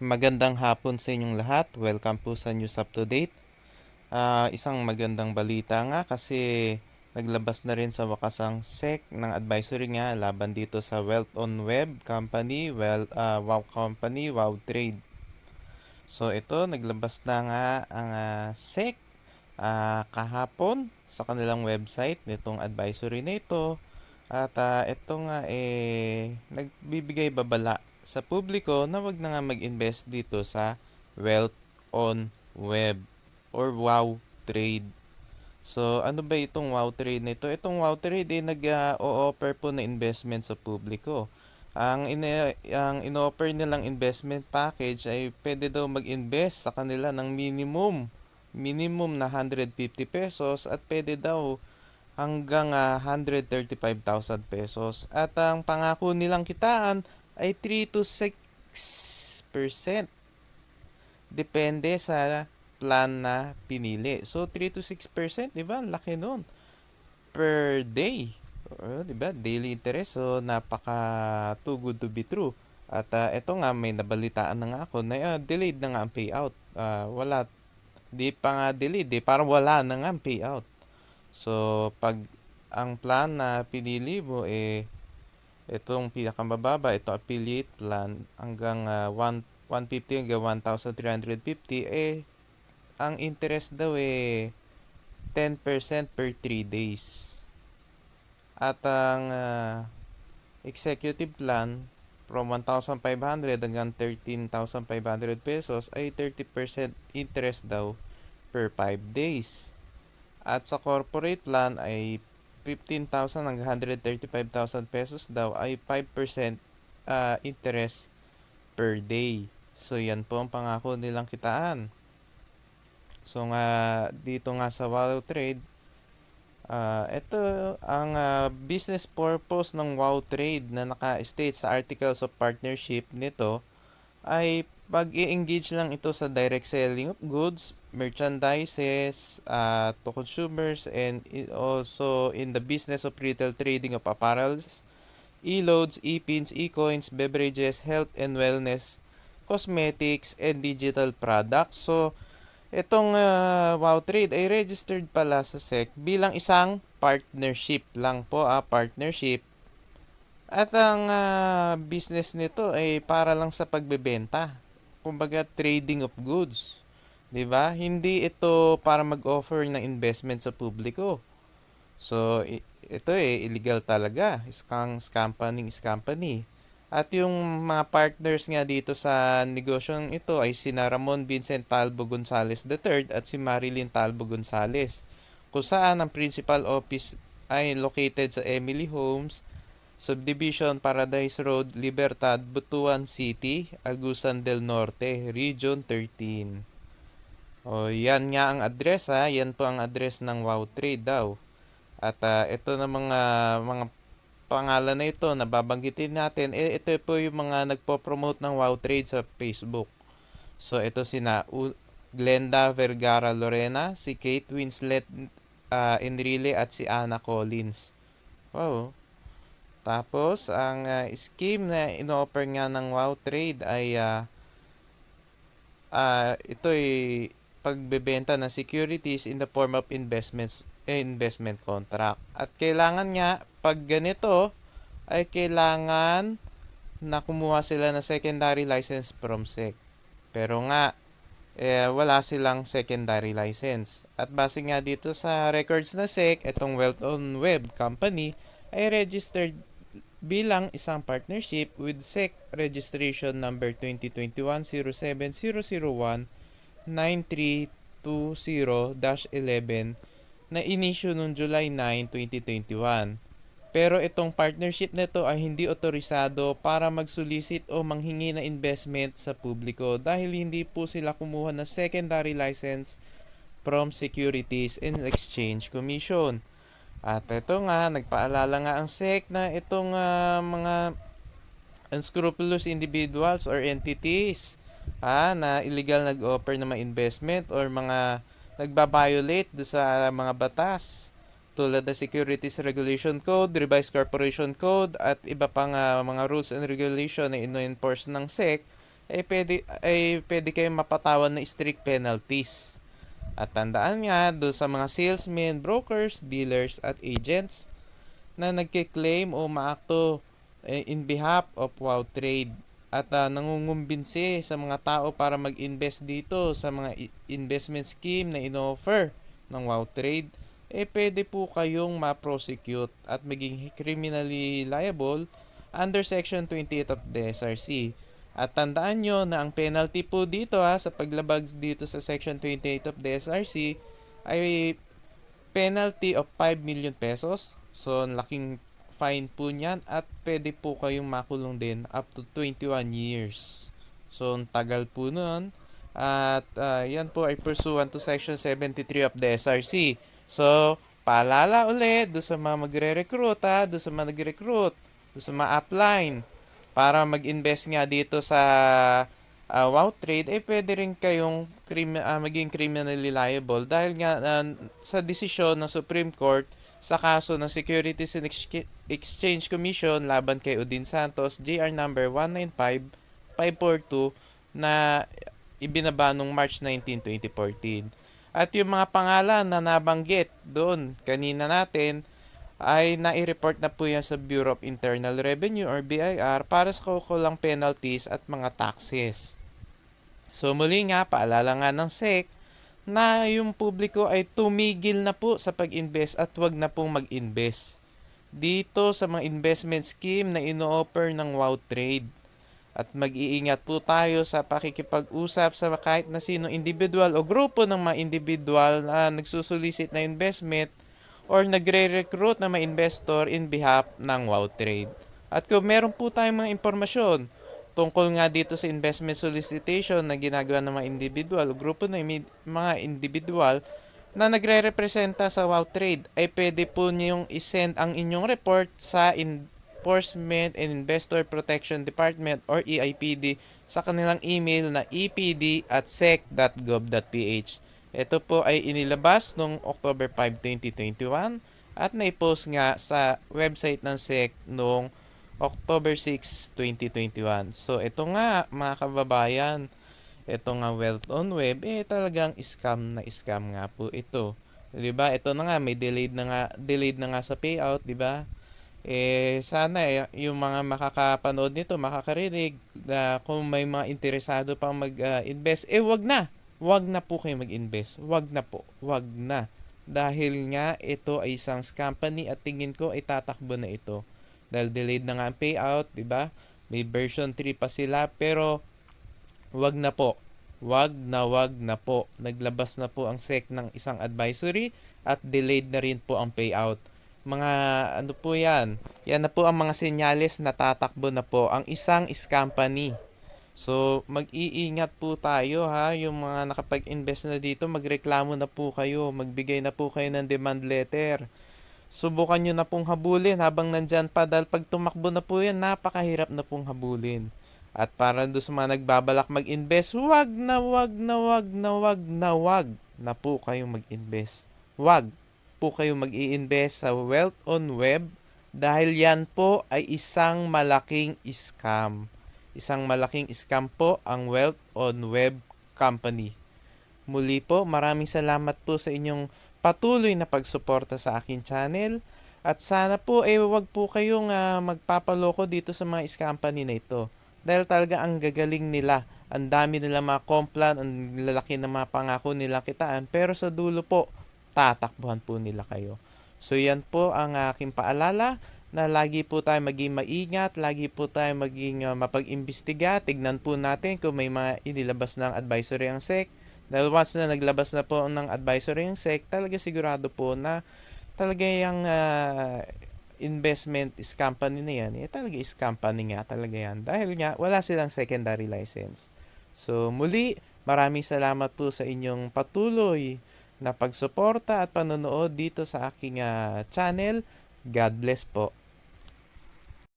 Magandang hapon sa inyong lahat. Welcome po sa News Up to Date. Isang magandang balita nga kasi naglabas na rin sa wakas ang SEC ng advisory nga laban dito sa Wealth on Web Company, Wow Company, Wow Trade. So ito, naglabas na nga ang SEC kahapon sa kanilang website nitong advisory na ito. At ito nga nagbibigay babala sa publiko na wag na nga mag-invest dito sa Wealth on Web or Wow Trade. So ano ba itong Wow Trade nito? Itong Wow Trade nag-o-offer po na investment sa publiko. Ang in-offer nilang investment package ay pwede daw mag-invest sa kanila ng minimum na 150 pesos at pwede daw hanggang 135,000 pesos. At ang pangako nilang kitaan ay 3 to 6%. Depende sa plan na pinili. So 3 to 6%, 'di ba? Laki noon per day. Di ba? Daily interest. So napaka too good to be true. At eto nga may nabalitaan na nga ako na delayed na nga ang payout. Wala, di pa nga delayed, parang wala na nga ang payout. So, pag ang plan na pinili mo itong pinakamababa, ito affiliate plan hanggang 150 hanggang 1,350 ang interest daw 10% per 3 days. At ang executive plan from 1,500 hanggang 13,500 pesos ay 30% interest daw per 5 days. At sa corporate plan ay 15,000 hanggang 135,000 pesos daw ay 5% interest per day. So yan po ang pangako nilang kitaan. So dito nga sa Wow Trade, ito ang business purpose ng Wow Trade na naka-state sa Articles of Partnership nito ay pag-i-engage lang ito sa direct selling of goods, merchandises to consumers, and also in the business of retail trading of apparels, e-loads, e-pins, e-coins, beverages, health and wellness, cosmetics, and digital products. So, itong Wow Trade ay registered pala sa SEC bilang isang partnership lang po, partnership. At ang business nito ay para lang sa pagbebenta. Kumbaga trading of goods. 'Di ba? Hindi ito para mag-offer ng investment sa publiko. So ito illegal talaga. Scam company. At yung mga partners nga dito sa negosyong ito ay sina Ramon Vincent Talbo Gonzales III at si Marilyn Talbo Gonzales. Kung saan ang principal office ay located sa Emily Homes, Subdivision Paradise Road, Libertad, Butuan City, Agusan del Norte, Region 13. O yan nga ang address yan po ang address ng Wow Trade daw. At ito na mga pangalan na ito na babanggitin natin, ito po yung mga nagpo-promote ng Wow Trade sa Facebook. So ito sina Glenda Vergara Lorena, si Kate Winslet Enrile at si Anna Collins. Wow. Tapos, ang scheme na ino-offer nga ng Wow Trade ay ito ay pagbebenta ng securities in the form of investment contract. At kailangan nga, pag ganito, ay kailangan na kumuha sila ng secondary license from SEC. Pero nga, wala silang secondary license. At base nga dito sa records na SEC, itong Wealth on Web Company ay registered bilang isang partnership with SEC registration number 2021-07001-9320-11 na inisyu noong July 9, 2021. Pero itong partnership nito ay hindi otorisado para magsolicit o manghingi na investment sa publiko dahil hindi po sila kumuha ng secondary license from Securities and Exchange Commission. At ito nga, nagpaalala nga ang SEC na itong mga unscrupulous individuals or entities na illegal nag-offer ng mga investment or mga nagbabiolate do sa mga batas tulad ng Securities Regulation Code, Revised Corporation Code at iba pang mga rules and regulation na ino-enforce ng SEC pwede kayong mapatawan ng strict penalties. At tandaan nga, do sa mga salesmen, brokers, dealers, at agents na nagkiklaim o maakto in behalf of Wow Trade at nangungumbinsi sa mga tao para mag-invest dito sa mga investment scheme na inoffer ng Wow Trade, pwede po kayong ma-prosecute at maging criminally liable under Section 28 of the SRC. At tandaan nyo na ang penalty po dito sa paglabag dito sa Section 28 of the SRC ay penalty of 5 million pesos. So, laking fine po niyan at pwede po kayong makulong din up to 21 years. So, ang tagal po nun. At yan po ay pursuant to Section 73 of the SRC. So, paalala ulit do sa mga magre-recruit do sa mga nagre-recruit, do sa mga upline para mag-invest nga dito sa Wow Trade, pwede rin kayong maging criminally liable dahil nga sa desisyon ng Supreme Court sa kaso ng Securities and Exchange Commission laban kay Odin Santos, JR number 195542 na ibinaba noong March 19, 2014. At yung mga pangalan na nabanggit doon kanina natin ay nai-report na po yan sa Bureau of Internal Revenue or BIR para sa kaukulang penalties at mga taxes. So muli nga, paalala nga ng SEC na yung publiko ay tumigil na po sa pag-invest at wag na pong mag-invest dito sa mga investment scheme na ino-offer ng Wow Trade. At mag-iingat po tayo sa pakikipag-usap sa kahit na sino individual o grupo ng mga individual na nagsusolicit na investment or nagre-recruit na mga investor in behalf ng Wow Trade. At kung meron po tayong mga impormasyon tungkol nga dito sa investment solicitation na ginagawa ng mga individual o grupo ng mga individual na nagre-representa sa Wow Trade, ay pwede po niyong isend ang inyong report sa Enforcement and Investor Protection Department or EIPD sa kanilang email na epd@sec.gov.ph. Ito po ay inilabas noong October 5, 2021 at naipost nga sa website ng SEC noong October 6, 2021. So ito nga mga kababayan, ito nga Wealth on Web, talagang scam nga po ito. 'Di ba? Ito na nga may delayed na nga sa payout, 'di ba? Sana yung mga makakapanood nito, makakarinig na kung may mga interesado pang mag-invest, wag na po kayo mag-invest. Wag na po. Wag na. Dahil nga ito ay isang company at tingin ko ay tatakbo na ito. Dahil delayed na nga ang payout, 'di ba? May version 3 pa sila pero wag na po. Wag na po. Naglabas na po ang SEC ng isang advisory at delayed na rin po ang payout. Mga ano po yan? Yan na po ang mga senyales na tatakbo na po ang isang company. So, mag-iingat po tayo yung mga nakapag-invest na dito, magreklamo na po kayo, magbigay na po kayo ng demand letter. Subukan nyo na pong habulin habang nandyan pa dahil pag tumakbo na po yan, napakahirap na pong habulin. At para doon sa mga nagbabalak mag-invest, wag na po kayong mag-invest. Wag po kayong mag-i-invest sa Wealth on Web dahil yan po ay isang malaking scam. Isang malaking scam po ang Wealth on Web Company. Muli po, maraming salamat po sa inyong patuloy na pagsuporta sa akin channel. At sana po wag po kayong magpapaloko dito sa mga company na ito. Dahil talaga ang gagaling nila. Ang dami nila mga komplan, ang lalaki na mga pangako nila kitaan. Pero sa dulo po, tatakbuhan po nila kayo. So yan po ang aking paalala na lagi po tayo maging maingat, lagi po tayo maging mapag-imbestiga. Tignan po natin kung may mga inilabas ng advisory ang SEC. Dahil once na naglabas na po ng advisory ang SEC, talaga sigurado po na talaga yung investment company na yan, talaga company nga talaga yan. Dahil nga, wala silang secondary license. So, muli, maraming salamat po sa inyong patuloy na pagsuporta at panonood dito sa aking channel. God bless po.